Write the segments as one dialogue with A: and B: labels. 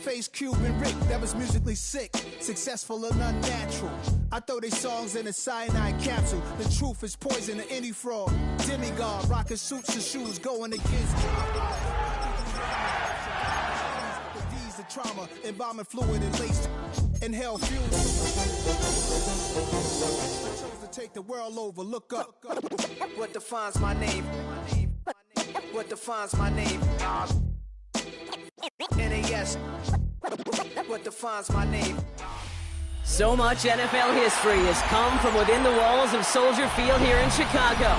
A: Face Cuban Rick, that was musically sick, successful and unnatural. I throw these songs in a cyanide capsule. The truth is poison to any fraud. Demigod, rocking suits and shoes, going against the D's of trauma, embalming fluid and laced. Inhale fuel. I chose to take the world over. Look up. What defines my name? What defines my name? NAS. What defines my name?
B: So much NFL history has come from within the walls of Soldier Field here in Chicago.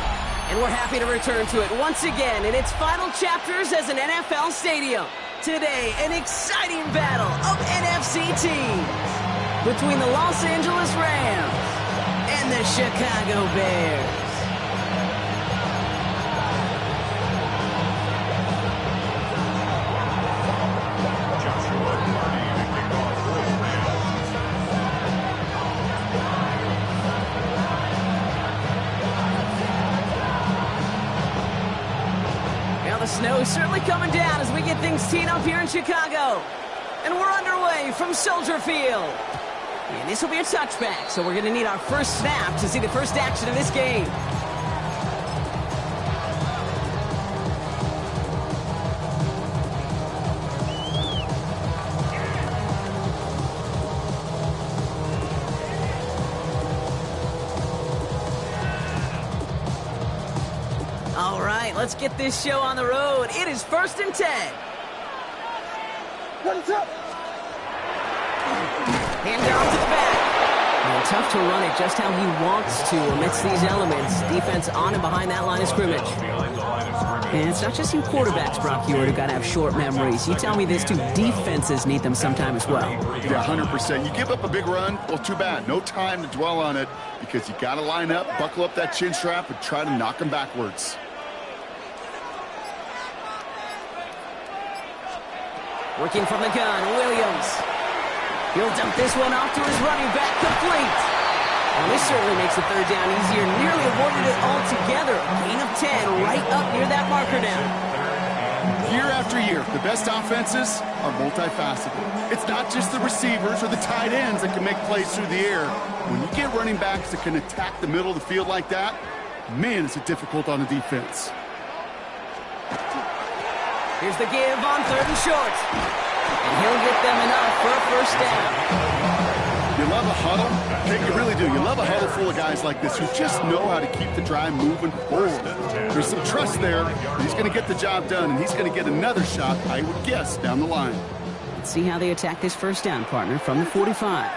B: And we're happy to return to it once again in its final chapters as an NFL stadium. Today, an exciting battle of NFC teams between the Los Angeles Rams and the Chicago Bears. The snow is certainly coming down as we get things teed up here in Chicago. And we're underway from Soldier Field. And this will be a touchback, so we're going to need our first snap to see the first action of this game. Let's get this show on the road. It is 1st and 10. Hand down to the back. And tough to run it just how he wants to amidst these elements. Defense on and behind that line of scrimmage. And it's not just you quarterbacks, Brock Huard, who got to have short memories. You tell me this too, defenses need them sometime as well.
C: Yeah, 100%. You give up a big run, well, too bad. No time to dwell on it because you got to line up, buckle up that chin strap, and try to knock them backwards.
B: Working from the gun, Williams. He'll dump this one off to his running back, complete. And this certainly makes the third down easier. Nearly avoided it altogether. Gain of 10 right up near that marker now.
C: Year after year, the best offenses are multifaceted. It's not just the receivers or the tight ends that can make plays through the air. When you get running backs that can attack the middle of the field like that, man, is it difficult on the defense.
B: Here's the give on 3rd and short. And he'll get them enough for a first down.
C: You love a huddle? Okay, you really do. You love a huddle full of guys like this who just know how to keep the drive moving forward. There's some trust there. He's going to get the job done, and he's going to get another shot, I would guess, down the line.
B: Let's see how they attack this first down, partner, from the 45.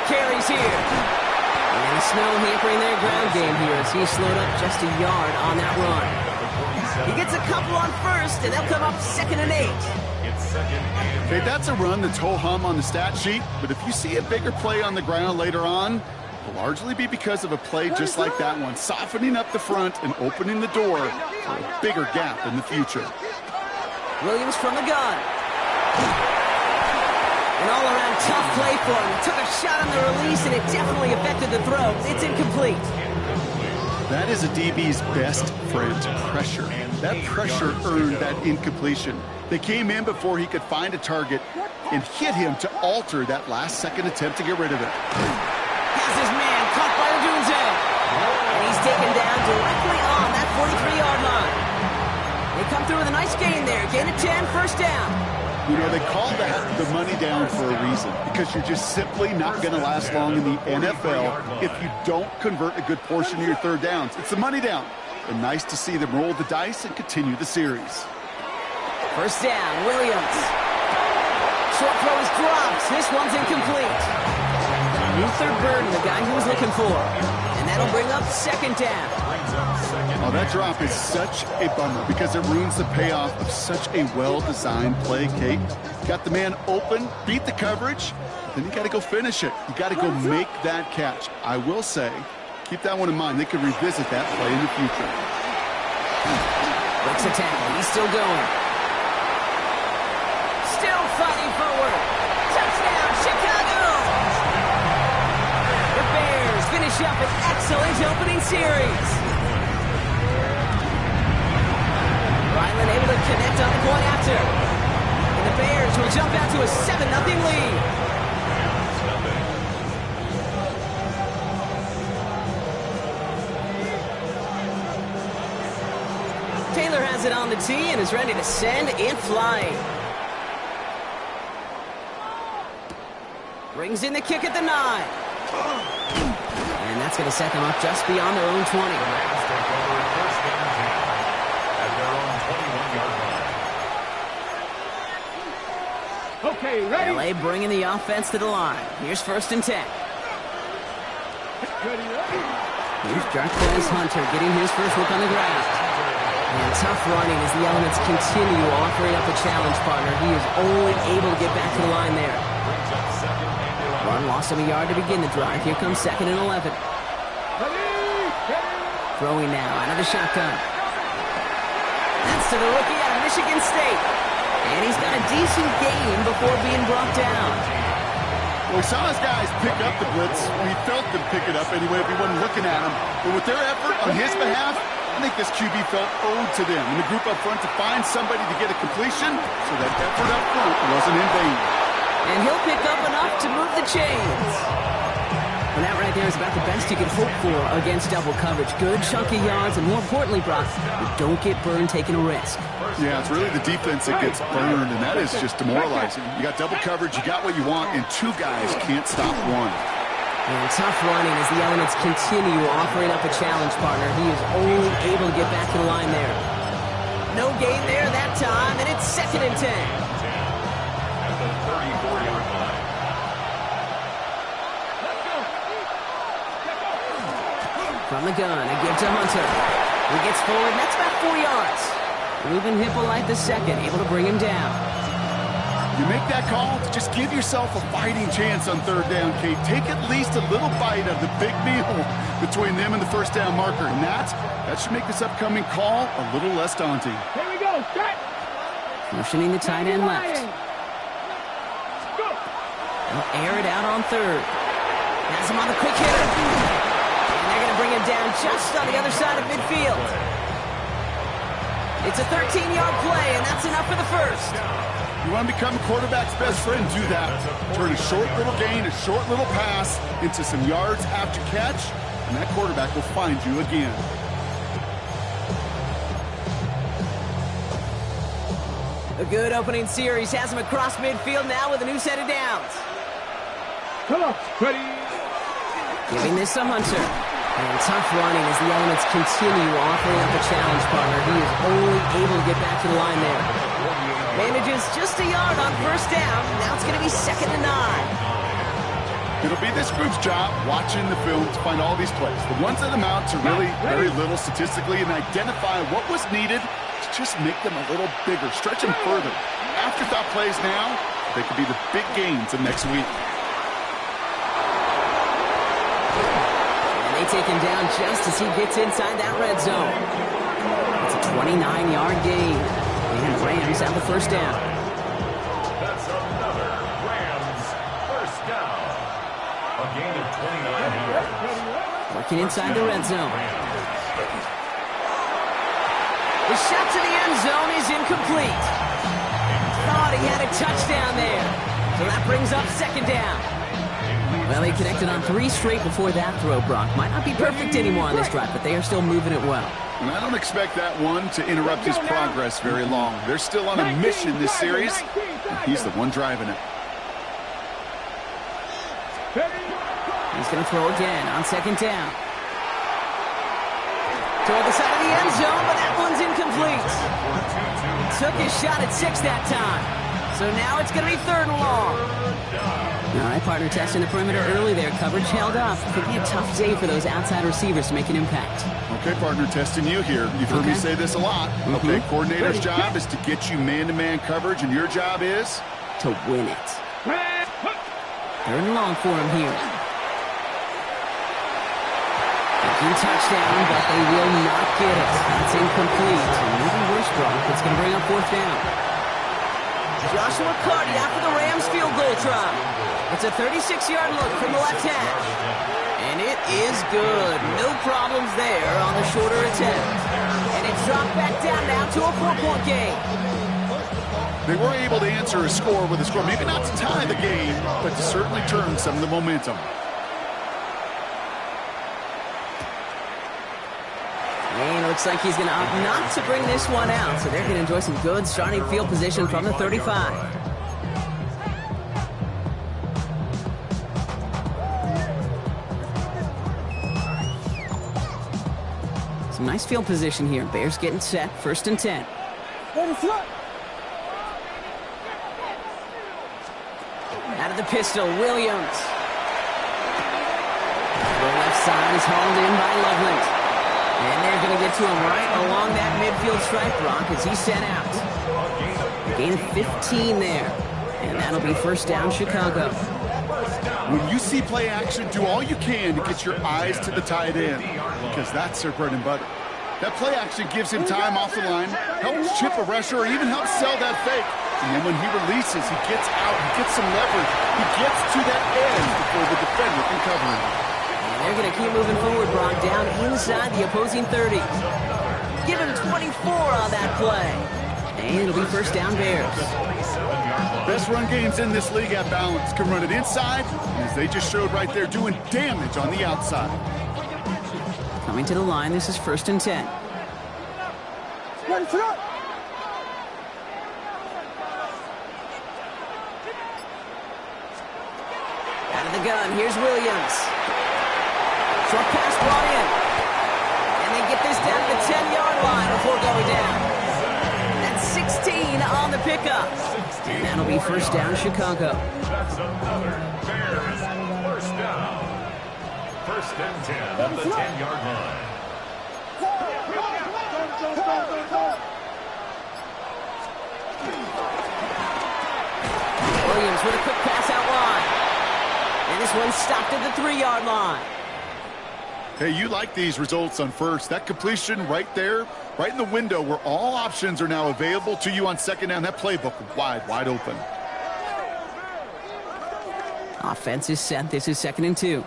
B: Carries here. And the snow hampering their ground game here as he slowed up just a yard on that run. He gets a couple on first, and they'll come up 2nd and 8.
C: Okay, that's a run that's ho-hum on the stat sheet, but if you see a bigger play on the ground later on, it'll largely be because of a play just like that one, softening up the front and opening the door for a bigger gap in the future.
B: Williams from the gun. An all-around tough play for him. He took a shot on the release, and it definitely affected the throw. It's incomplete.
C: That is a DB's best friend, pressure. That pressure earned that incompletion. They came in before he could find a target and hit him to alter that last-second attempt to get rid of it.
B: Has his man caught by Odunze. And he's taken down directly on that 43-yard line. They come through with a nice gain there. Gain of 10, first down.
C: You know, they call that the money down for a reason, because you're just simply not going to last long in the NFL if you don't convert a good portion of your third downs. It's the money down. And nice to see them roll the dice and continue the series.
B: First down, Williams. Short throw is dropped. This one's incomplete. Luther Burden, the guy he was looking for. And that'll bring up 2nd down.
C: Oh, that drop is such a bummer because it ruins the payoff of such a well-designed play, Kate. Got the man open, beat the coverage, then you got to go finish it. You got to go make that catch. I will say, keep that one in mind. They could revisit that play in the future.
B: Breaks a tackle. He's still going. Still fighting forward. Touchdown, Chicago! The Bears finish finish up an excellent opening series. Ryland able to connect on the point after. And the Bears will jump out to a 7-0 lead. Taylor has it on the tee and is ready to send it flying. Brings in the kick at the 9. And that's going to set them up just beyond their own 20.
D: Okay, ready?
B: LA bringing the offense to the line. Here's 1st and 10. Here's Jarquez Hunter getting his first look on the ground. And tough running as the Elements continue offering up a challenge partner. He is only able to get back to the line there. Run lost him a yard to begin the drive. Here comes 2nd and 11. Throwing now out of the shotgun. That's to the rookie out of Michigan State. And he's got a decent gain before being brought down.
C: Well, we saw his guys pick up the blitz. We felt them pick it up anyway if we wasn't looking at him. But with their effort on his behalf, I think this QB felt owed to them and the group up front to find somebody to get a completion, so that effort up front wasn't in vain.
B: And he'll pick up enough to move the chains. And that right there is about the best you can hope for against double coverage. Good chunky yards, and more importantly, Brock, you don't get burned taking a risk.
C: Yeah, it's really the defense that gets burned, and that is just demoralizing. You got double coverage, you got what you want, and 2 guys can't stop one.
B: And tough running as the Elements continue offering up a challenge partner. He is only able to get back to the line there. No gain there that time, and it's 2nd and 10. From the gun, a give to Hunter. He gets forward, and that's about 4 yards. Ruben Hippolyte II able to bring him down.
C: You make that call to just give yourself a fighting chance on 3rd down, Kate. Take at least a little bite of the big meal between them and the 1st down marker. And that should make this upcoming call a little less daunting.
D: Here we go, set!
B: Motioning the tight end left. They'll air it out on 3rd. Has him on the quick hitter. And they're going to bring him down just on the other side of midfield. It's a 13-yard play, and that's enough for the 1st.
C: You want to become a quarterback's best friend, do that. Turn a short little gain, a short little pass into some yards after catch, and that quarterback will find you again.
B: A good opening series has him across midfield now with a new set of downs.
D: Come on, ready?
B: Giving this to Hunter. And tough running as the Elements continue offering up a challenge partner. He is only able to get back to the line there. Manages just a yard on 1st down. Now it's going to be 2nd and 9.
C: It'll be this group's job watching the film to find all these plays. The ones that amount to really very little statistically, and identify what was needed to just make them a little bigger, stretch them further. Afterthought plays now, they could be the big gains of next week.
B: They take him down just as he gets inside that red zone. It's a 29-yard gain. And Rams have the 1st down.
E: That's another Rams 1st down. A gain of 29 yards.
B: Working inside the red zone. The shot to the end zone is incomplete. Thought he had a touchdown there. So that brings up 2nd down. Well, they connected on 3 straight before that throw, Brock. Might not be perfect anymore on this drive, but they are still moving it well.
C: And I don't expect that one to interrupt his progress very long. They're still on a mission this series, and he's the one driving it.
B: He's going to throw again on 2nd down. Toward the side of the end zone, but that one's incomplete. Took his shot at 6 that time. So now it's going to be 3rd and long. All right, partner testing the perimeter early there. Coverage held up. Could be a tough day for those outside receivers to make an impact.
C: Okay, partner, testing you here. You've heard me say this a lot. Okay, coordinator's job is to get you man-to-man coverage, and your job is?
B: To win it. 3rd and long for him here. Thinking touchdown, but they will not get it. That's incomplete. And maybe worse, Brock. It's going to bring up 4th down. Joshua Carty after the Rams field goal try. It's a 36-yard look from the left hash. And it is good. No problems there on the shorter attempt. And it's dropped back down now to a 4-point game.
C: They were able to answer a score with a score. Maybe not to tie the game, but to certainly turn some of the momentum.
B: And it looks like he's going to opt not to bring this one out. So they're going to enjoy some good starting field position from the 35. Some nice field position here. Bears getting set. 1st and 10. Out of the pistol, Williams. The left side is hauled in by Loveland. And they're going to get to him right along that midfield stripe, Brock, as he's sent out. Gain of 15 there. And that'll be 1st down, Chicago.
C: When you see play action, do all you can to get your eyes to the tight end, because that's their bread and butter. That play action gives him time off the line, helps chip a rusher, or even helps sell that fake. And then when he releases, he gets out, he gets some leverage. He gets to that edge before the defender can cover him.
B: And they're going to keep moving forward, Brock, down inside the opposing 30. Give him 24 on that play. And it'll be 1st down, Bears.
C: Best run games in this league at balance. Can run it inside, as they just showed right there, doing damage on the outside.
B: Coming to the line, this is 1st and 10. Out of the gun, here's Williams. Short pass brought in. And they get this down to the 10-yard line before going down. That's 16 on the pickup. And that'll be 1st down, Chicago.
E: That's another Bears 1st down. 1st and 10 at the 10-yard line.
B: Williams with a quick pass out wide. And this one stopped at the 3-yard line.
C: Hey, you like these results on 1st. That completion right there, right in the window where all options are now available to you on 2nd down. That playbook wide open.
B: Offense is set. This is 2nd and 2.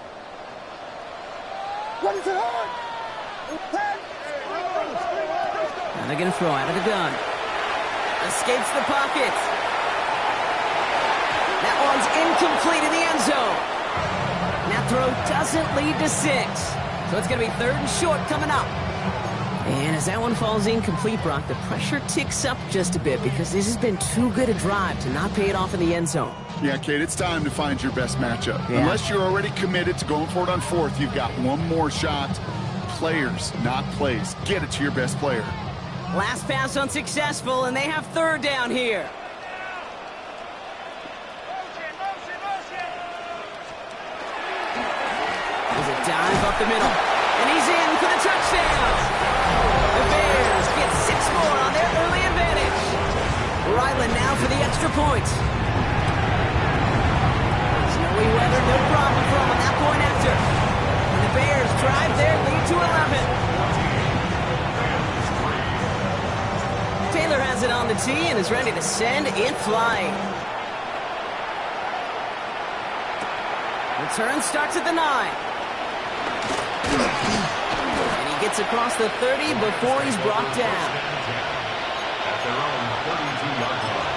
B: Now they're going to throw out of the gun. Escapes the pocket. That one's incomplete in the end zone. That throw doesn't lead to 6. So it's going to be 3rd and short coming up. And as that one falls incomplete, Brock, the pressure ticks up just a bit because this has been too good a drive to not pay it off in the end zone.
C: Yeah, Kate, it's time to find your best matchup.
B: Yeah.
C: Unless you're already committed to going for it on 4th, you've got one more shot. Players, not plays. Get it to your best player.
B: Last pass unsuccessful, and they have 3rd down here. There's a dive up the middle, and he's in for the touchdown. The Bears get 6 more on their early advantage. Ryland now for the extra point. Snowy weather, no problem for him on that point after. And the Bears drive their lead to 11. Taylor has it on the tee and is ready to send it flying. Return starts at the 9. And he gets across the 30 before he's brought down.
E: At their own 42-yard line.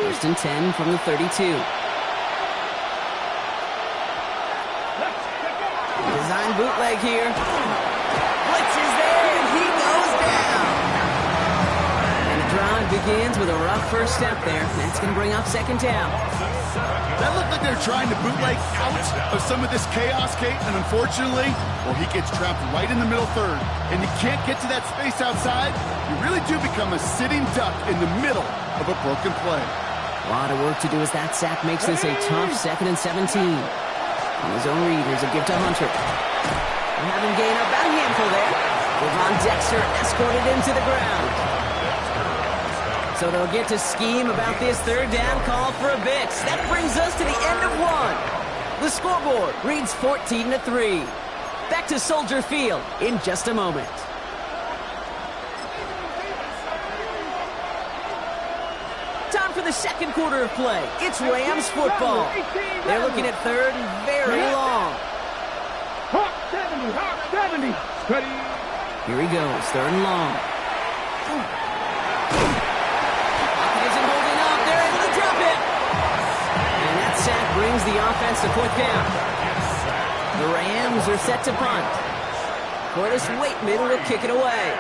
B: First and 10 from the 32. Design bootleg here. Blitz is there, and he goes down. And the drive begins with a rough first step there. That's going to bring up 2nd down.
C: That looked like they're trying to bootleg out of some of this chaos, Kate, and unfortunately, well, he gets trapped right in the middle 3rd, and you can't get to that space outside. You really do become a sitting duck in the middle of a broken play.
B: A lot of work to do as that sack makes this a tough 2nd and 17. On his own read, here's a give to Hunter. And having gained about a handful there, Devon Dexter escorted him to the ground. So they'll get to scheme about this third down call for a bit. That brings us to the end of one. The scoreboard reads 14-3. Back to Soldier Field in just a moment. Time for the second quarter of play. It's Rams football. They're looking at third and very long.
D: Hawk 70. Ready.
B: Here he goes, third and long. Isn't holding up. They're able to drop it. And that sack brings the offense to fourth down. The Rams are set to punt. Curtis Waitman will kick it away.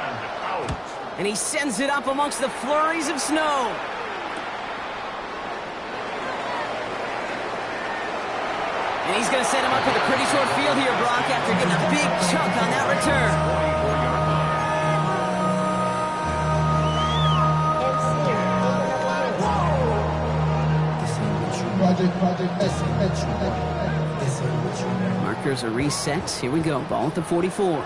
B: And he sends it up amongst the flurries of snow. And he's going to set him up with a pretty short field here, Brock, after getting a big chunk on that return. Markers are reset. Here we go. Ball at the 44.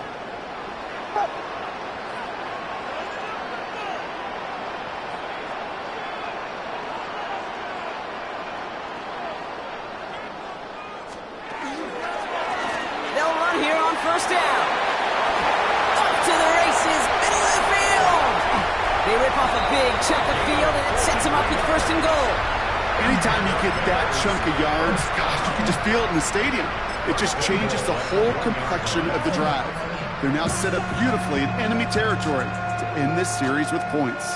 B: They'll run here on first down. Up to the races, middle of the field. They rip off a big chunk of field, and it sets them up with first and goal.
C: Anytime you get that chunk of yards, gosh, you can just feel it in the stadium. It just changes the whole complexion of the drive. They're now set up beautifully in enemy territory to end this series with points.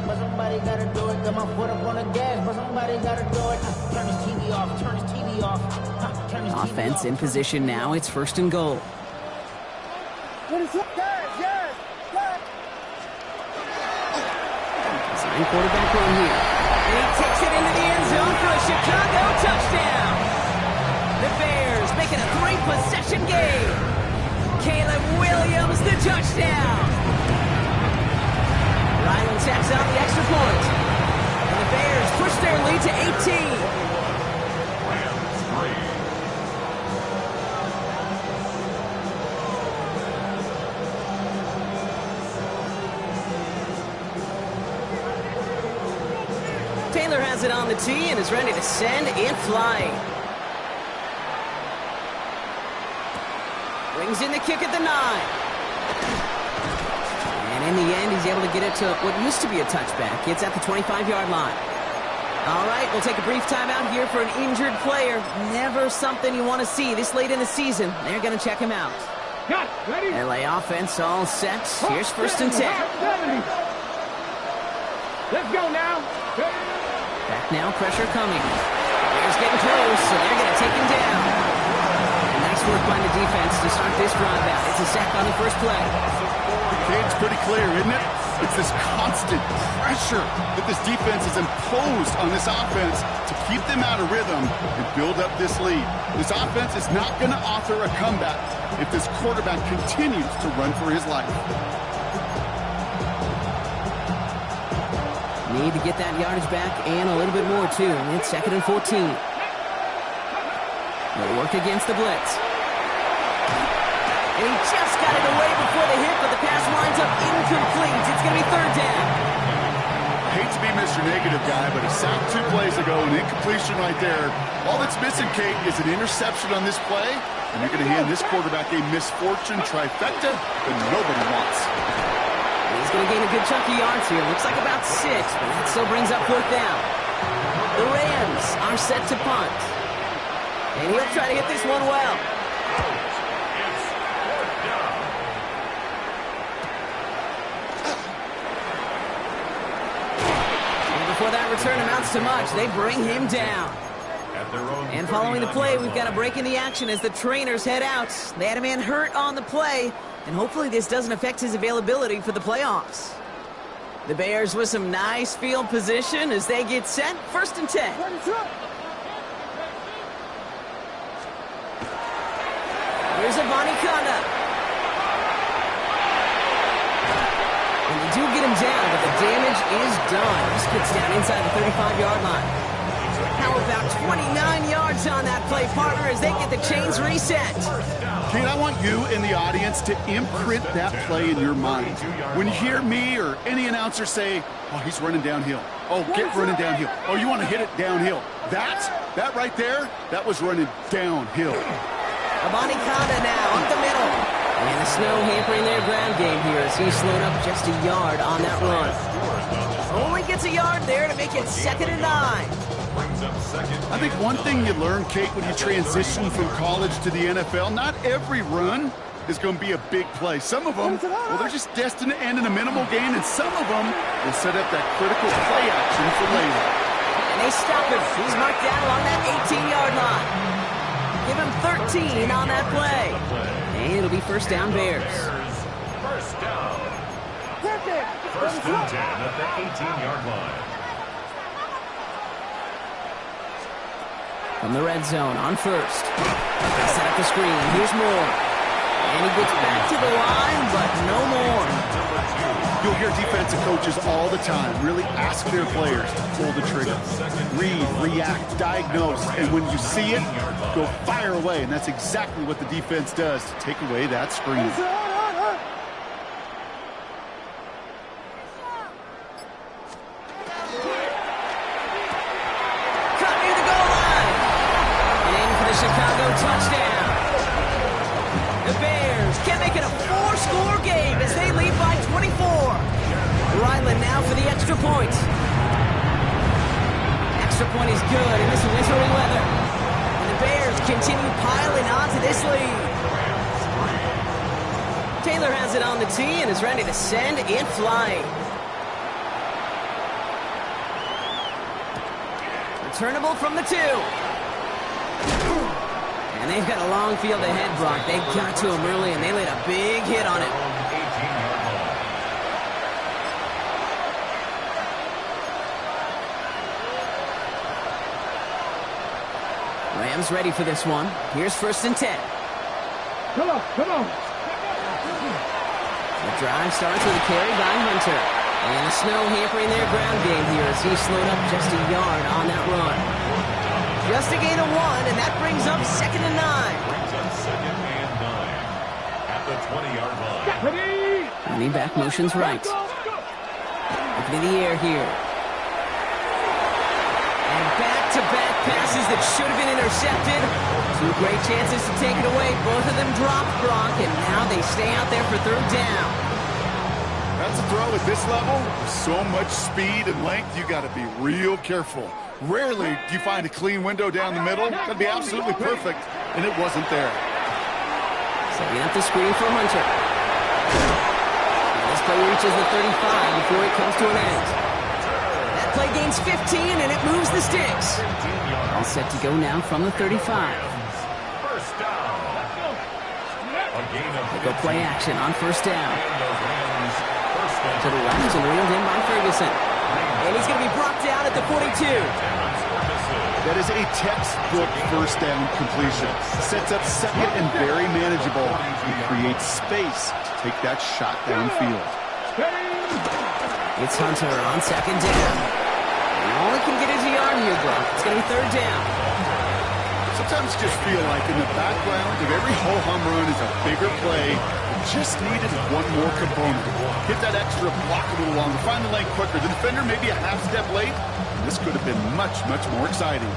F: But somebody gotta do it. Got my foot up on the gas, but somebody gotta do it. Turn his TV off, turn his TV off. Turn his TV
B: Offense
F: off.
B: in position now. It's first and goal. Design quarterback run here. And he takes it into the end zone for a Chicago touchdown. The Bears make it a 3-possession game. Caleb Williams, the touchdown. Ryland tacks out the extra point. And the Bears push their lead to 18.
E: Rams 3.
B: Taylor has it on the tee and is ready to send it flying. Brings in the kick at the 9. And in the end, he's able to get it to what used to be a touchback. It's at the 25-yard line. All right, we'll take a brief timeout here for an injured player. Never something you want to see this late in the season. They're going to check him out.
D: Got it. Ready.
B: LA offense all set. Here's first and 10.
D: 70. Let's go now.
B: Back now, pressure coming. Bears getting close, so they're going to take him down. And nice work by the defense to start this drive out. It's a sack on the first play.
C: Okay, it's pretty clear, isn't it? It's this constant pressure that this defense has imposed on this offense to keep them out of rhythm and build up this lead. This offense is not going to author a comeback if this quarterback continues to run for his life.
B: Need to get that yardage back and a little bit more, too. It's second and 14. They'll work against the blitz. And he just got it away before the hit, but the pass winds up incomplete. It's going to be third down.
C: I hate to be Mr. Negative guy, but a sack 2 plays ago, an incompletion right there. All that's missing, Kate, is an interception on this play, and you're going to hand this quarterback a misfortune trifecta that nobody wants.
B: He's going to gain a good chunk of yards here. Looks like about 6, but that still brings up fourth down. The Rams are set to punt. And he'll try to hit this one well.
E: It's fourth down.
B: And before that return amounts to much, they bring him down.
E: At their own
B: And following the play,
E: 39-yard
B: we've got a
E: line.
B: break in the action as the trainers head out. They had a man hurt on the play, and hopefully this doesn't affect his availability for the playoffs. The Bears with some nice field position as they get set. First and 10. Here's Avani Kanda. And they do get him down, but the damage is done. This gets down inside the 35-yard line. How about 29 yards on that play, partner, as they get the chains reset?
C: Kate, I want you in the audience to imprint that play in your mind. When you hear me or any announcer say, oh, he's running downhill. Oh, get running downhill. Oh, you want to hit it downhill. That right there, that was running downhill.
B: Abani Kanda now up the middle. And the snow hampering their ground game here as he slowed up just a yard on that run. Only gets a yard there to make it 2nd and 9.
C: I think one thing you learn, Kate, when you transition from college to the NFL, not every run is going to be a big play. Some of them, well, they're just destined to end in a minimal gain, and some of them will set up that critical play action for later.
B: And they stop him. He's marked down along that 18-yard line. Give him 13 on that play. And it'll be first down, Bears.
E: First down. First and 10 at the 18-yard line.
B: From the red zone on first. They set up the screen. Here's Moore. And he gets back to the line, but no more.
C: You'll hear defensive coaches all the time really ask their players to pull the trigger. Read, react, diagnose, and when you see it, go fire away. And that's exactly what the defense does to take away that screen.
B: Cut near the goal line. And in for the Chicago touchdown. The Bears can make it a 4-score game as they lead by 24. Ryland now for the extra point. Extra point is good in this wintry weather. And the Bears continue piling on to this lead. Taylor has it on the tee and is ready to send it flying. Returnable from the 2. And they've got a long field ahead, Brock. They got to him early, and they laid a big hit on it. Rams ready for this one. Here's first and 10.
D: Come on.
B: The drive starts with a carry by Hunter. And the snow hampering their ground game here as he slowed up just a yard on that run. Just a gain of 1, and that brings up 2nd and 9.
E: Brings up 2nd and 9 at the 20-yard line.
B: Running back motions right. Looking in the air here. And back-to-back passes that should have been intercepted. 2 great chances to take it away. Both of them dropped, Brock, and now they stay out there for 3rd down.
C: That's a throw at this level. With so much speed and length, you got to be real careful. Rarely do you find a clean window down the middle. Got to be absolutely perfect, and it wasn't there.
B: Setting up the screen for Hunter. And this play reaches the 35 before it comes to an end. That play gains 15, and it moves the sticks. All set to go now from the 35.
E: First down.
B: They go play action on first down. To the left and reeled in by Ferguson. And he's going to be brought down at the 42.
C: That is a textbook first down completion. Sets up second and very manageable. And creates space to take that shot downfield.
B: It's Hunter on 2nd down. And all he can get is a yard here, Brock. It's going to be 3rd down.
C: Sometimes you just feel like in the background of every ho-hum run is a bigger play. Just needed one more component. Hit that extra block a little longer. Find the lane quicker. The defender maybe a half step late. This could have been much, much more exciting.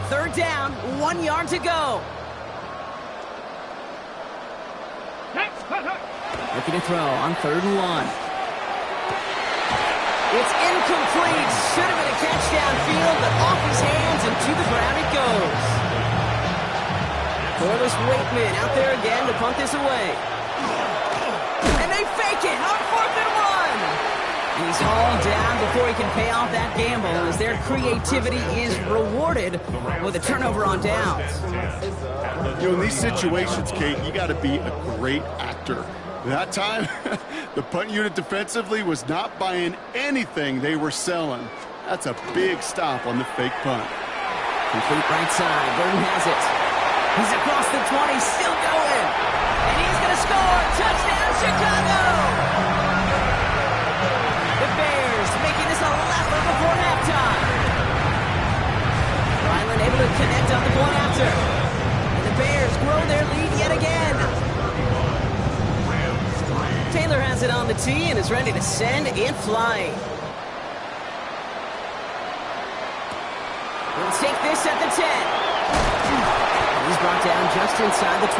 B: Third down, 1 yard to go. Looking to throw on 3rd and 1. It's incomplete. Should have been a catch downfield, but off his hands and to the ground it goes. Corliss Wakeman out there again to punt this away. And they fake it on 4th and 1. And he's hauled down before he can pay off that gamble as their creativity is rewarded with a turnover on downs.
C: You know, in these situations, Kate, you got to be a great actor. That time, the punt unit defensively was not buying anything they were selling. That's a big stop on the fake punt.
B: Complete right side. Burton has it. He's across the 20, still going. And he's going to score. Touchdown, Chicago! The Bears making this a laugher before halftime. Ryland able to connect on the point after. And the Bears grow their lead yet again. Taylor has it on the tee and is ready to send it flying. We'll take this at the 10. He's brought down just inside the 25.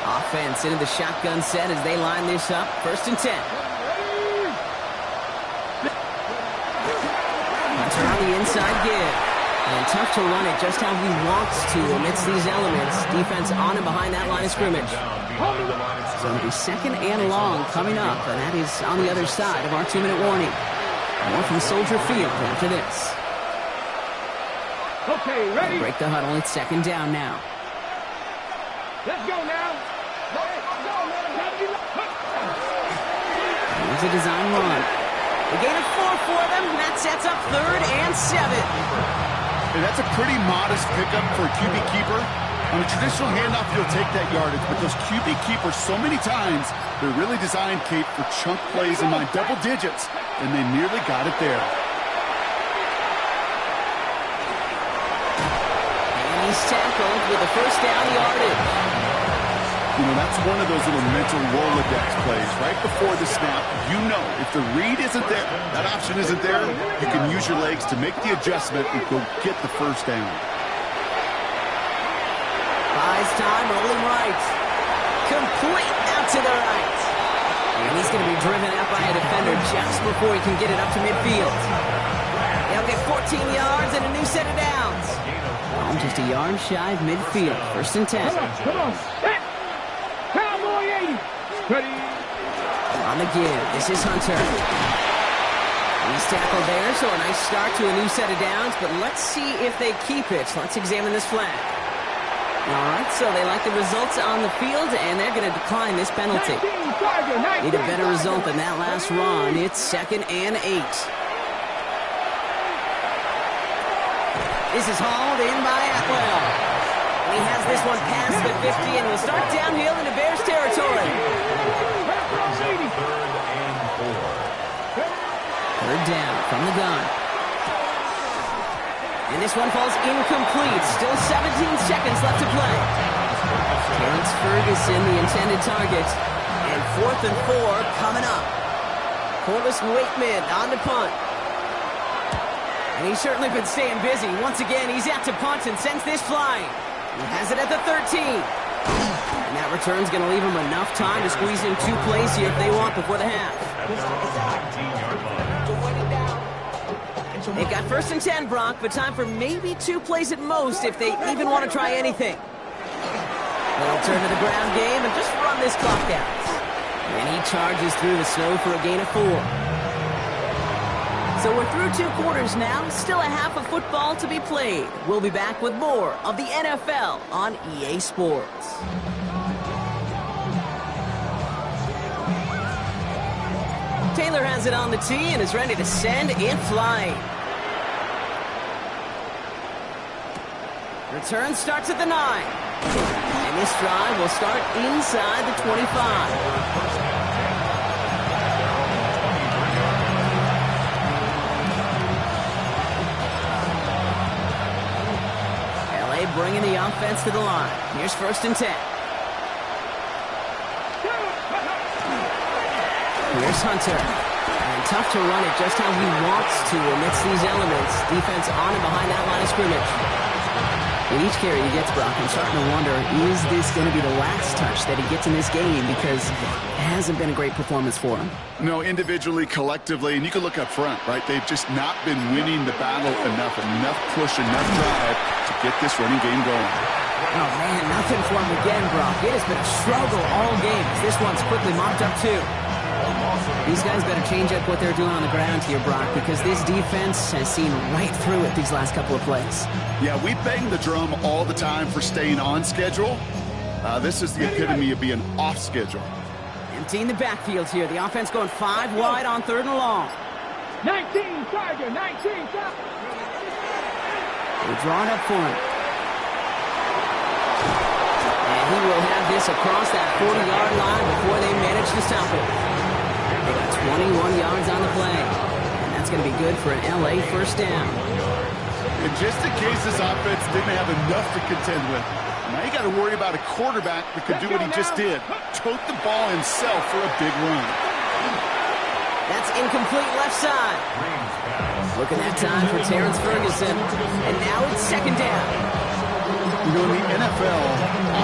B: Offense into the shotgun set as they line this up. 1st and 10. Hunter on the inside give. And tough to run it just how he wants to amidst these elements. Defense on and behind that line of scrimmage. So it'll be 2nd and long coming up, and that is on the other side of our 2-minute warning. More from Soldier Field after this.
D: Okay, ready?
B: Break the huddle. It's 2nd down now.
D: Let's go now.
B: Here's a design run. A gain of 4 for them. That sets up 3rd and 7.
C: And that's a pretty modest pickup for a QB keeper. On a traditional handoff, you'll take that yardage, but those QB keepers, so many times, they're really designed, Kate, for chunk plays in my double digits, and they nearly got it there.
B: And he's tackled with the 1st down yardage.
C: You know, that's one of those little mental Rolodex plays. Right before the snap, you know if the read isn't there, that option isn't there, you can use your legs to make the adjustment and go get the 1st down.
B: Buys time, rolling right. Complete out to the right. And he's going to be driven out by a defender just before he can get it up to midfield. They'll get 14 yards and a new set of downs. I'm just a yard shy of midfield. 1st and 10.
D: Come on. Cowboy 80. Ready.
B: On the give, this is Hunter. He's tackled there, so a nice start to a new set of downs, but let's see if they keep it. Let's examine this flag. All right, so they like the results on the field, and they're going to decline this penalty. Need a better result than that last run. It's 2nd and 8. This is hauled in by Atwell. He has this one past the 50 and will start downhill into Bears territory. 3rd down from the gun. And this one falls incomplete. Still 17 seconds left to play. Terrence Ferguson, the intended target. And 4th and 4 coming up. Corliss Wakeman on to punt. And he's certainly been staying busy. Once again, he's out to punt and sends this flying. He has it at the 13. And that return's going to leave him enough time to squeeze in 2 plays here if they want before the half. They've got 1st and 10, Brock, but time for maybe 2 plays at most if they even want to try anything. They'll turn to the ground game and just run this clock out. And he charges through the snow for a gain of 4. So we're through 2 quarters now, still a half of football to be played. We'll be back with more of the NFL on EA Sports. Taylor has it on the tee and is ready to send it flying. Return starts at the 9. And this drive will start inside the 25. Bringing the offense to the line. Here's 1st and 10. Here's Hunter. And tough to run it just how he wants to amidst these elements. Defense on and behind that line of scrimmage. With each carry he gets, Brock, I'm starting to wonder, is this going to be the last touch that he gets in this game? Because it hasn't been a great performance for him.
C: No, individually, collectively, and you can look up front, right? They've just not been winning the battle enough push, enough drive to get this running game going.
B: Oh, man, nothing for him again, Brock. It has been a struggle all game. This one's quickly mopped up, too. These guys better change up what they're doing on the ground here, Brock, because this defense has seen right through it these last couple of plays.
C: Yeah, we bang the drum all the time for staying on schedule. This is the epitome of being off schedule.
B: Emptying the backfield here. The offense going 5 wide on 3rd and long.
D: 19, Tiger, 19, Tiger.
B: They're drawing up for him. And he will have this across that 40-yard line before they manage to stop it. They got 21 yards on the play. And that's going to be good for an LA first down.
C: And just in case this offense didn't have enough to contend with, now you got to worry about a quarterback that could do what he just did. Tote the ball himself for a big run.
B: That's incomplete left side. Look at that time for Terrence Ferguson. And now it's 2nd down.
C: You know, in the NFL,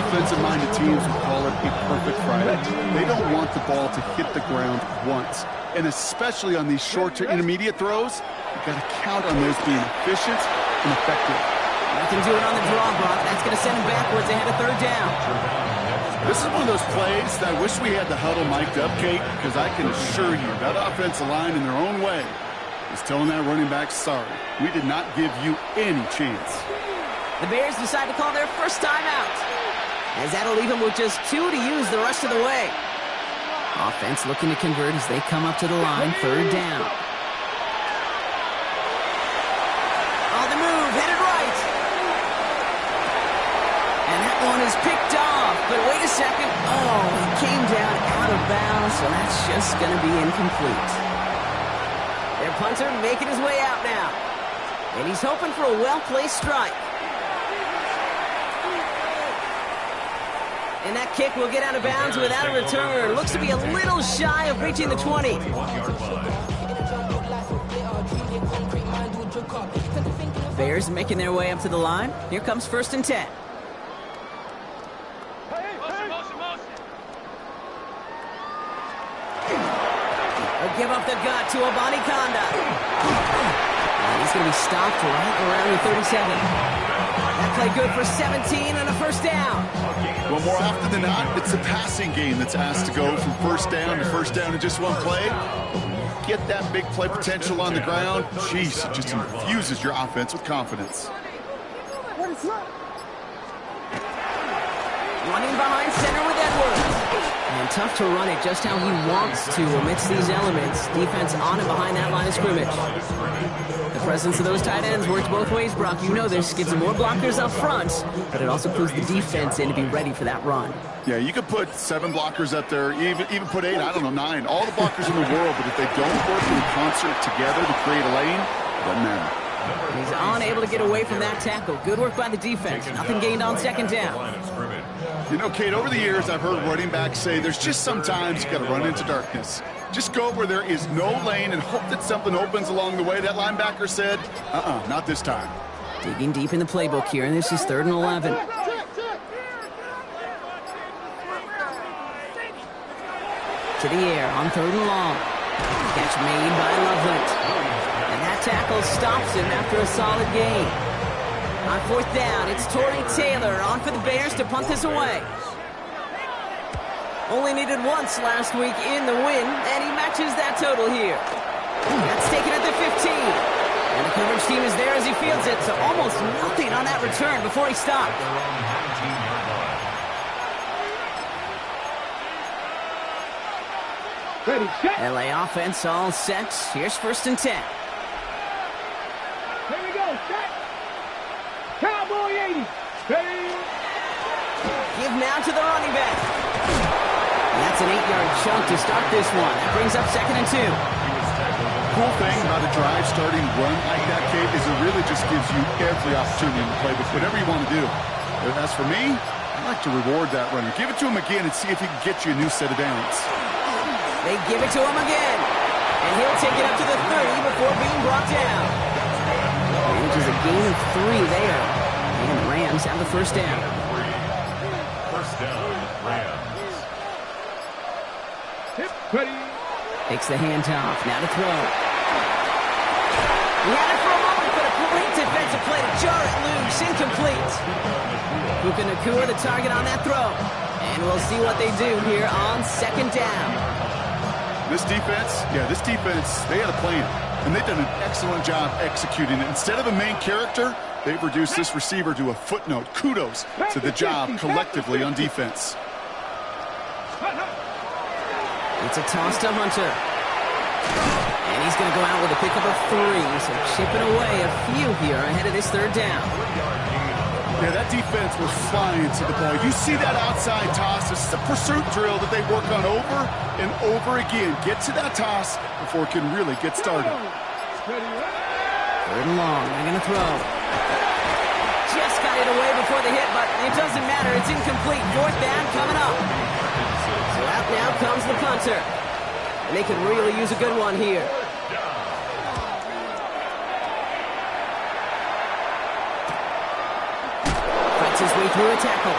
C: offensive-minded teams would call it a perfect Friday. They don't want the ball to hit the ground once. And especially on these short to intermediate throws, you've got to count on those being efficient and effective.
B: Nothing doing on the draw, Brock. That's going to send him backwards ahead of 3rd down.
C: This is one of those plays that I wish we had the huddle mic'd up, Kate, because I can assure you that offensive line in their own way is telling that running back, sorry, we did not give you any chance.
B: The Bears decide to call their first timeout, as that'll leave them with just 2 to use the rest of the way. Offense looking to convert as they come up to the line, 3rd down. On the move, headed right. And that one is picked off, but wait a second. Oh, it came down out of bounds, so that's just going to be incomplete. Their punter making his way out now. And he's hoping for a well-placed strike. And that kick will get out of bounds without a return. Looks to be a little shy of reaching the 20. Bears making their way up to the line. Here comes 1st and 10. They'll give up the gut to Abanikanda. And he's going to be stopped right around the 37. That play good for 17 and a first down.
C: Well, more often than not, it's a passing game that's asked to go from first down in just one play. Get that big play potential on the ground. Jeez, it just infuses your offense with confidence.
B: Running behind center with Edwards. And tough to run it just how he wants to amidst these elements. Defense on and behind that line of scrimmage. The presence of those tight ends works both ways, Brock. You know this. Gives them more blockers up front, but it also puts the defense in to be ready for that run.
C: Yeah, you could put 7 blockers up there, even put 8, I don't know, 9. All the blockers in the world, but if they don't work in concert together to create a lane, it doesn't matter.
B: He's unable to get away from that tackle. Good work by the defense. Nothing gained on 2nd down.
C: You know, Kate, over the years, I've heard running backs say there's just sometimes you got to run into darkness. Just go where there is no lane and hope that something opens along the way. That linebacker said, not this time.
B: Digging deep in the playbook here, and this is 3rd and 11. To the air on 3rd and long. Catch made by Loveland. And that tackle stops him after a solid gain. On 4th down, it's Torrey Taylor on for the Bears to punt this away. Only needed once last week in the win, and he matches that total here. That's taken at the 15. And the coverage team is there as he fields it, so almost nothing on that return before he stopped.
D: Ready, set.
B: LA offense all set. Here's 1st and 10.
D: Here we go, set. Cowboy 80. Ready.
B: Give now to the running back. And that's an 8-yard chunk to start this one. That brings up 2nd and 2.
C: Cool thing about a drive starting run like that, Kate, is it really just gives you every opportunity to play with whatever you want to do. As for me, I like to reward that runner. Give it to him again and see if he can get you a new set of downs.
B: They give it to him again. And he'll take it up to the 30 before being brought down. Which is a gain of 3 there. And the Rams have the first down.
E: First down, Rams.
D: Hip, ready.
B: Takes the handoff. Now to throw. He had it for a moment, but a great defensive play to jar it loose. Incomplete. Puka Nacua the target on that throw. And we'll see what they do here on 2nd down.
C: This defense, they had a plan. And they've done an excellent job executing it. Instead of a main character, they've reduced this receiver to a footnote. Kudos to the job collectively on defense.
B: It's a toss to Hunter. And he's going to go out with a pickup of 3. So chipping away a few here ahead of this third down.
C: Yeah, that defense was flying to the ball. You see that outside toss. This is a pursuit drill that they work on over and over again. Get to that toss before it can really get started.
B: Third and long. They're going to throw. Just got it away before the hit, but it doesn't matter. It's incomplete. Fourth down coming up. So out now comes the punter. And they could really use a good one here. His way through a tackle.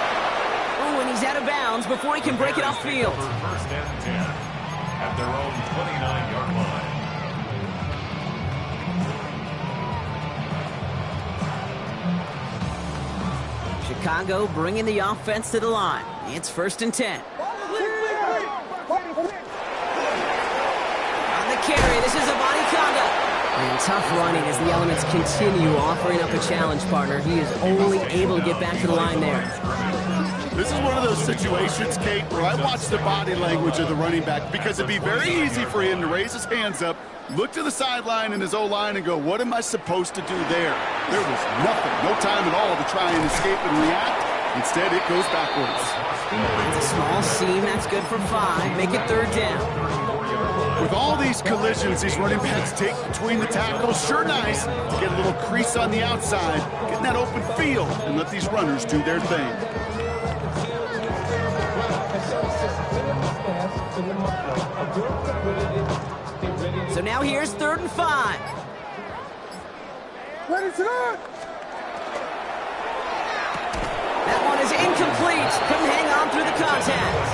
B: Oh, and he's out of bounds before he can break it off field.
E: First and 10 at their own 29-yard line.
B: Chicago bringing the offense to the line. It's first and 10. On the carry, this is Amani Kanga. And tough running as the elements continue offering up a challenge partner. He is only able to get back to the line there.
C: This is one of those situations, Kate, where I watch the body language of the running back because it'd be very easy for him to raise his hands up, look to the sideline in his O-line and go, what am I supposed to do there? There was nothing, no time at all to try and escape and react. Instead, it goes backwards.
B: It's a small seam. That's good for 5. Make it third down.
C: With all these collisions these running backs take between the tackles, sure nice to get a little crease on the outside, get in that open field, and let these runners do their thing.
B: So now here's third and 5. That one is incomplete. Couldn't hang on through the contact.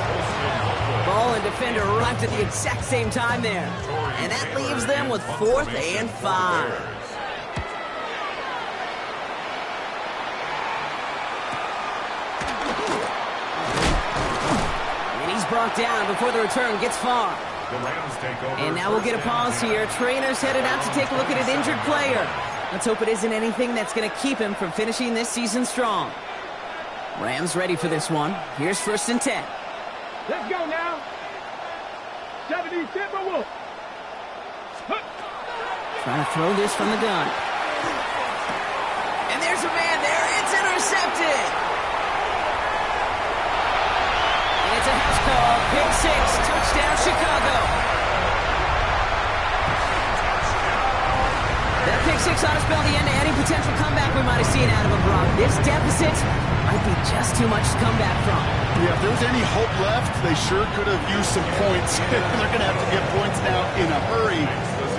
B: Ball and defender arrived at the exact same time there. And that leaves them with 4th and 5. And he's brought down before the return gets far. And now we'll get a pause here. Trainer's headed out to take a look at an injured player. Let's hope it isn't anything that's going to keep him from finishing this season strong. Rams ready for this one. Here's first and 10.
D: Let's go now. 70 Timberwolves.
B: Trying to throw this from the gun. And there's a man there. It's intercepted. And it's a house call. Pick 6. Touchdown, Chicago. That pick 6 ought to spell the end to any potential comeback we might have seen out of him, Brock. This deficit might be just too much to come back from.
C: Yeah, if there was any hope left, they sure could have used some points. They're going to have to get points now in a hurry.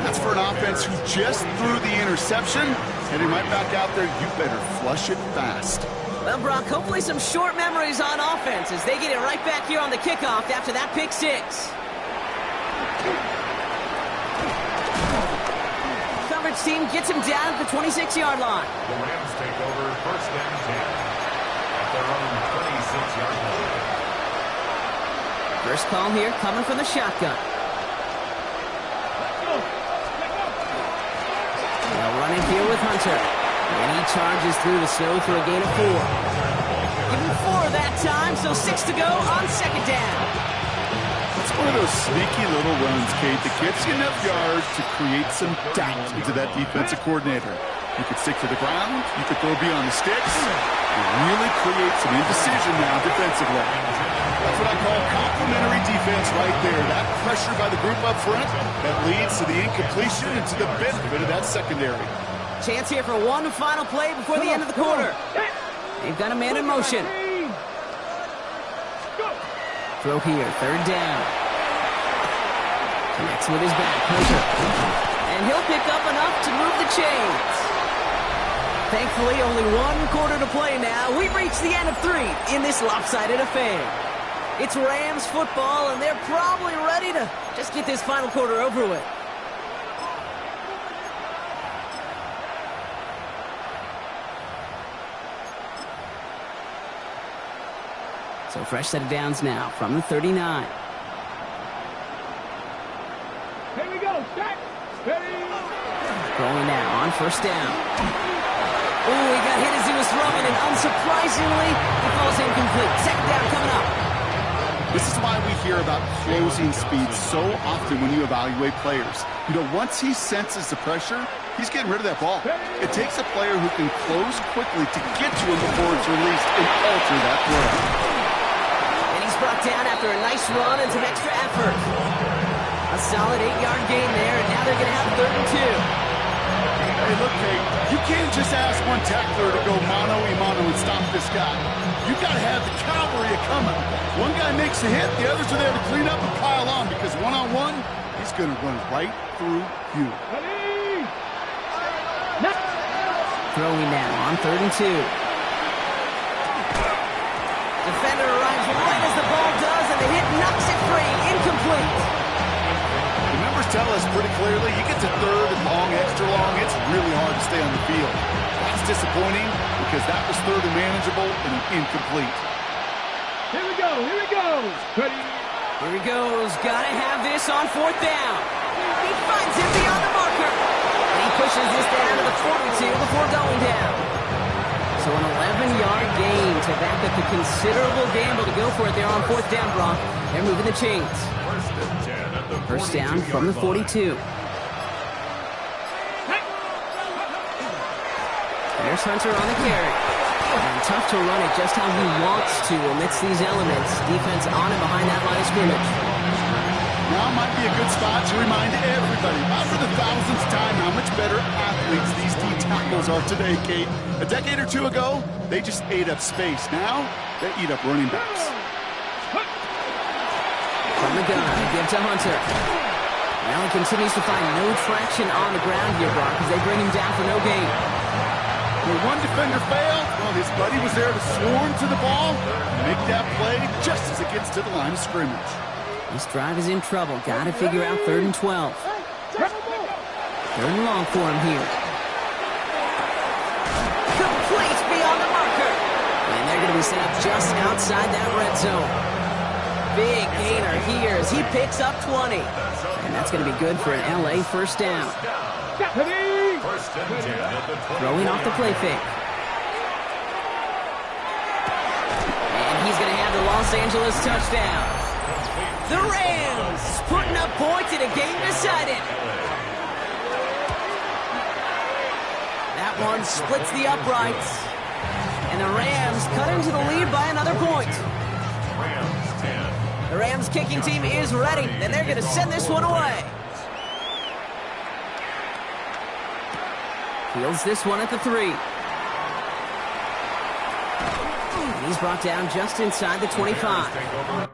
C: That's for an offense who just threw the interception, heading right back out there. You better flush it fast.
B: Well, Brock, hopefully some short memories on offense as they get it right back here on the kickoff after that pick 6. Coverage team gets him down at the 26-yard line.
E: The Rams take over first and 10 at their own 26-yard line.
B: First call here coming from the shotgun. They'll run it here with Hunter. And he charges through the snow for a gain of 4. Give him 4 that time, so 6 to go on second down.
C: It's one of those sneaky little runs, Kate, that gets you enough yards to create some doubt into that defensive coordinator. You could stick to the ground, you could throw beyond the sticks, and really create some indecision now defensively. That's what I call complementary defense right there. That pressure by the group up front that leads to the incompletion and to the benefit of that secondary.
B: Chance here for one final play before the end of the quarter. They've got a man in motion. Throw here, third down. Connects with his back, Hunter. And he'll pick up enough to move the chains. Thankfully, only 1 quarter to play now. We've reached the end of 3 in this lopsided affair. It's Rams football, and they're probably ready to just get this final quarter over with. So fresh set of downs now from the 39.
D: set, ready.
B: Going now on first down. Oh, he got hit as he was throwing, and unsurprisingly, he falls incomplete. Second down coming up.
C: This is why we hear about closing speed so often when you evaluate players. You know, once he senses the pressure, he's getting rid of that ball. It takes a player who can close quickly to get to him before it's released and alter that throw.
B: And he's brought down after a nice run and some extra effort. A solid 8-yard gain there, and now they're going to have 3rd and 2.
C: Hey, look, Kate, you can't just ask one tackler to go mano-a-mano and stop this guy. You got to have the cavalry coming. One guy makes a hit, the others are there to clean up and pile on, because one-on-one, he's going to run right through you.
D: Ready.
B: Throwing now on 3rd and 2. Defender arrives right as the ball does, and the hit knocks it free. Incomplete.
C: The numbers tell us pretty clearly, you get to 3rd and long, extra long, it's really hard to stay on the field. That's disappointing because that was 3rd and manageable and incomplete.
D: Here we go, here we go. Ready.
B: Here he goes. Gotta have this on 4th down. He finds him beyond the marker. And he pushes this down to the 42 before going down. So an 11-yard gain to back up the considerable gamble to go for it there on 4th down, Brock. They're moving the chains.
E: First and 10 at the
B: First down from the 42. There's Hunter on the carry. And tough to run it just how he wants to amidst these elements. Defense on and behind that line of scrimmage.
C: Now might be a good spot to remind everybody, not for the 1000th time, how much better athletes these D tackles are today, Kate. A decade or two ago, they just ate up space. Now, they eat up running backs.
B: From the gun, give to Hunter. Now he continues to find no traction on the ground here, Brock, as they bring him down for no gain.
C: When one defender failed, well, his buddy was there to swarm to the ball and make that play just as it gets to the line of scrimmage.
B: This drive is in trouble. Got to figure out 3rd and 12. 3rd and long for him here. Complete beyond the marker. And they're going to be set up just outside that red zone. Big gainer here as he picks up 20. And that's going to be good for an LA first down.
E: First and 10 at the 20.
B: Throwing off the play fake. And he's going to have the Los Angeles touchdown. The Rams putting up points in a game decided. That one splits the uprights. And the Rams cut into the lead by another point.
E: Rams 10.
B: The Rams kicking team is ready, and they're going to send this one away. Fields this one at the 3. And he's brought down just inside the 25.
E: Take over.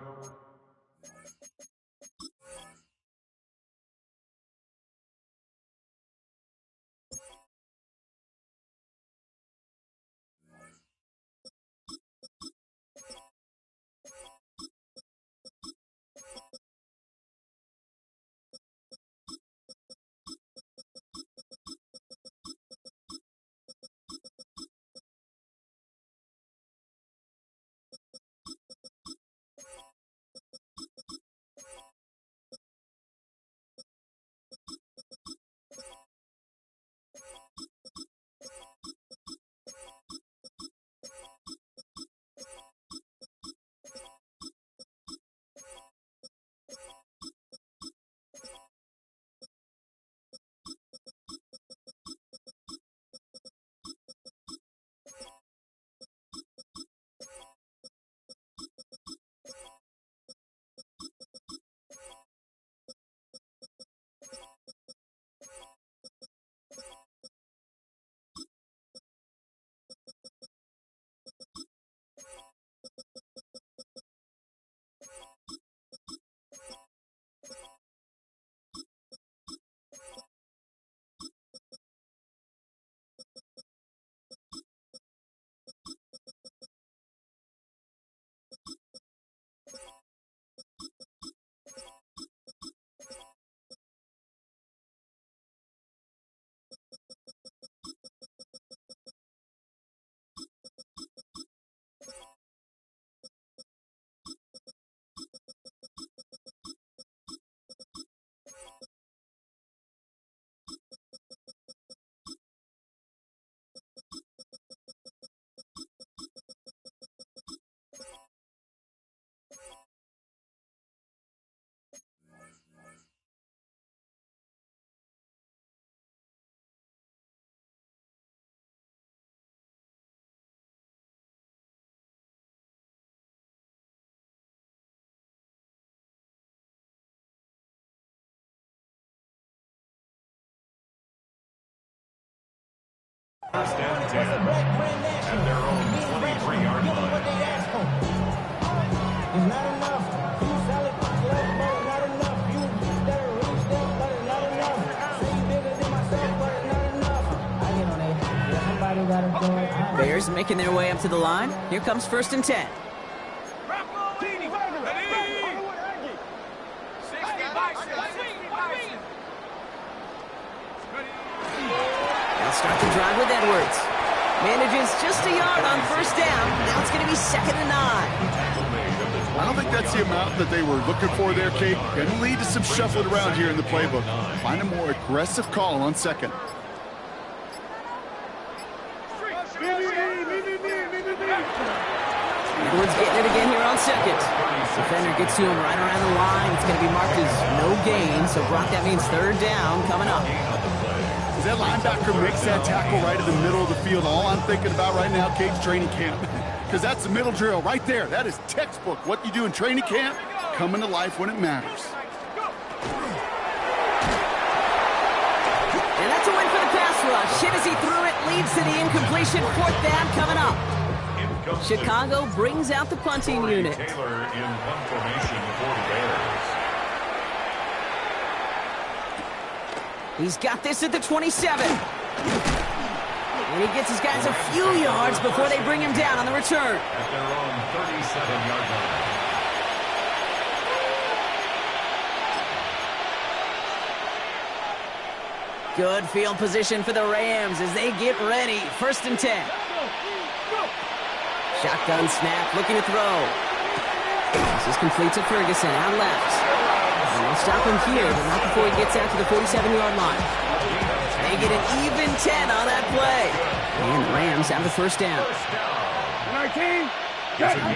E: First and 10 at their own 23-yard line.
F: What they asked for. It's not enough. You solid, but it's not enough. You better reach them, but it's not enough. Say you bigger than myself, but it's not enough. I get on it. Yeah, somebody gotta do it.
B: Bears making their way up to the line. Here comes first and 10. They'll start the drive with Edwards. Manages just a yard on first down. Now it's going to be 2nd and 9.
C: I don't think that's the amount that they were looking for there, Kate. Going to lead to some shuffling around here in the playbook. Find a more aggressive call on 2nd.
B: Edwards getting it again here on 2nd. Defender gets to him right around the line. It's going to be marked as no gain. So, Brock, that means 3rd down coming up.
C: As that linebacker makes that tackle right in the middle of the field, all I'm thinking about right now, Kate's training camp. Because that's the middle drill right there. That is textbook. What you do in training camp, coming to life when it matters.
B: And that's a win for the pass rush. Hit as he threw it, leads to the incompletion. 4th down coming up. Chicago brings out the punting unit.
E: Taylor in punt formation for the Bears.
B: He's got this at the 27. And he gets his guys a few yards before they bring him down on the return.
E: At their own 37-yard line.
B: Good field position for the Rams as they get ready. 1st and 10. Shotgun snap, looking to throw. This is complete to Ferguson, out left. And they'll stop him here, but not before he gets out to the 47-yard line. They get an even 10 on that play. And the Rams have the 1st down.
D: 19.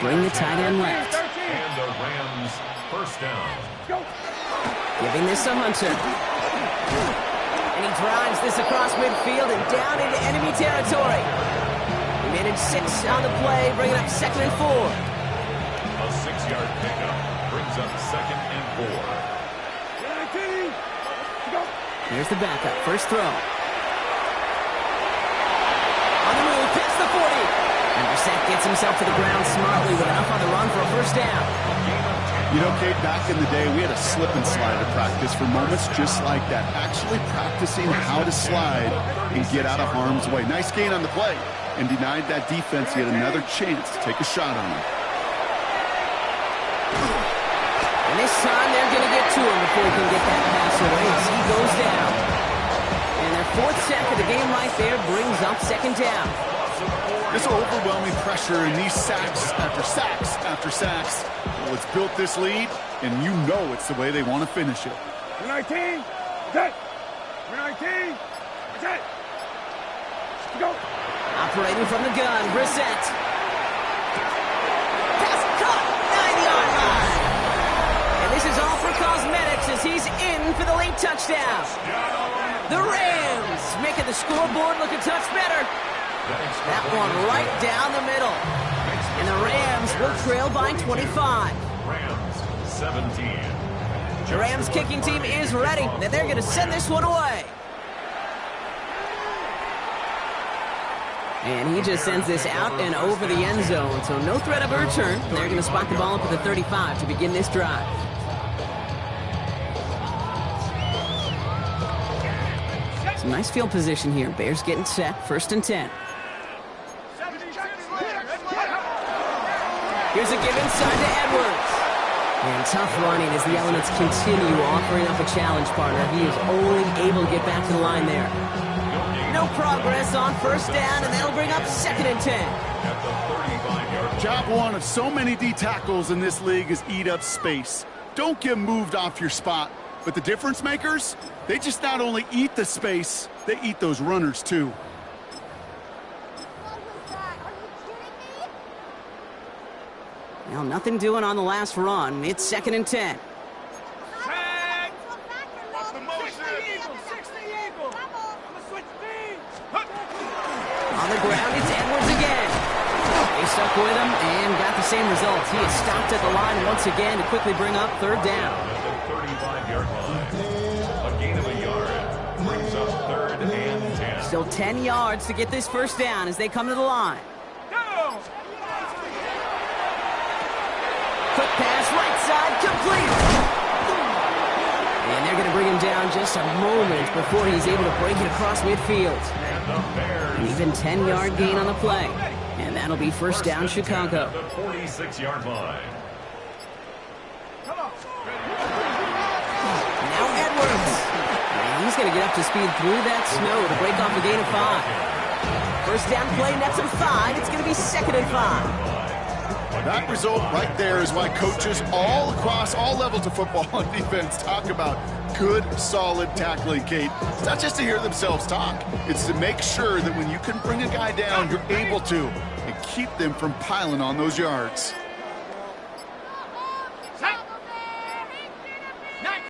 B: Bring the tight end left.
E: And the Rams 1st down.
B: Giving this to Hunter. And he drives this across midfield and down into enemy territory. He managed 6 on the play, bringing up 2nd and 4.
E: A 6-yard pickup brings up 2nd and 4.
B: Here's the backup. First throw. On the move, past the 40. And Brissett gets himself to the ground smartly with enough on the run for a 1st down.
C: You know, Kate, back in the day, we had a slip and slide at practice for moments just like that. Actually practicing how to slide and get out of harm's way. Nice gain on the play. And denied that defense yet another chance to take a shot on him.
B: And this time they're going to get to him before he can get that pass away as he goes down. And their 4th sack of the game right there brings up 2nd down.
C: This overwhelming pressure and these sacks after sacks after sacks. Well, it's built this lead, and you know it's the way they want to finish it.
D: 19. Okay. 19. Okay. Go.
B: Operating from the gun, Brissett. Pass caught, 9-yard line. And this is all for cosmetics as he's in for the late touchdown. The Rams making the scoreboard look a touch better. That one right down the middle. And the Rams will trail by 25.
E: Rams 17.
B: The Rams kicking team is ready, and they're going to send this one away. And he just sends this out and over the end zone, so no threat of a return. They're going to spot the ball up at the 35 to begin this drive. Some nice field position here. Bears getting set, 1st and 10. Here's a give inside to Edwards. And tough running as the Elements continue offering up a challenge partner. He is only able to get back to the line there. No progress on 1st down, and that'll bring up 2nd and 10.
E: At the 35-yard line.
C: Job one of so many D tackles in this league is eat up space. Don't get moved off your spot. But the difference makers, they just not only eat the space, they eat those runners too.
B: Well, nothing doing on the last run. It's 2nd and 10. On the ground, it's Edwards again. They stuck with him and got the same results. He is stopped at the line once again to quickly bring up 3rd down.
E: At the 35-yard line. A gain of a yard. brings up 3rd and 10.
B: Still 10 yards to get this first down as they come to the line. Quick pass, right side, complete. And they're going to bring him down just a moment before he's able to break it across midfield.
E: And the Bears.
B: An even 10-yard gain on the play. And that'll be first down, Chicago.
E: The 46-yard line.
B: Now Edwards. And he's going to get up to speed through that snow to break off a gain of 5. First down play, nets him 5. It's going to be 2nd and 5.
C: That result right there is why coaches all across all levels of football and defense talk about good, solid tackling, Kate. It's not just to hear themselves talk. It's to make sure that when you can bring a guy down, you're able to, and keep them from piling on those yards.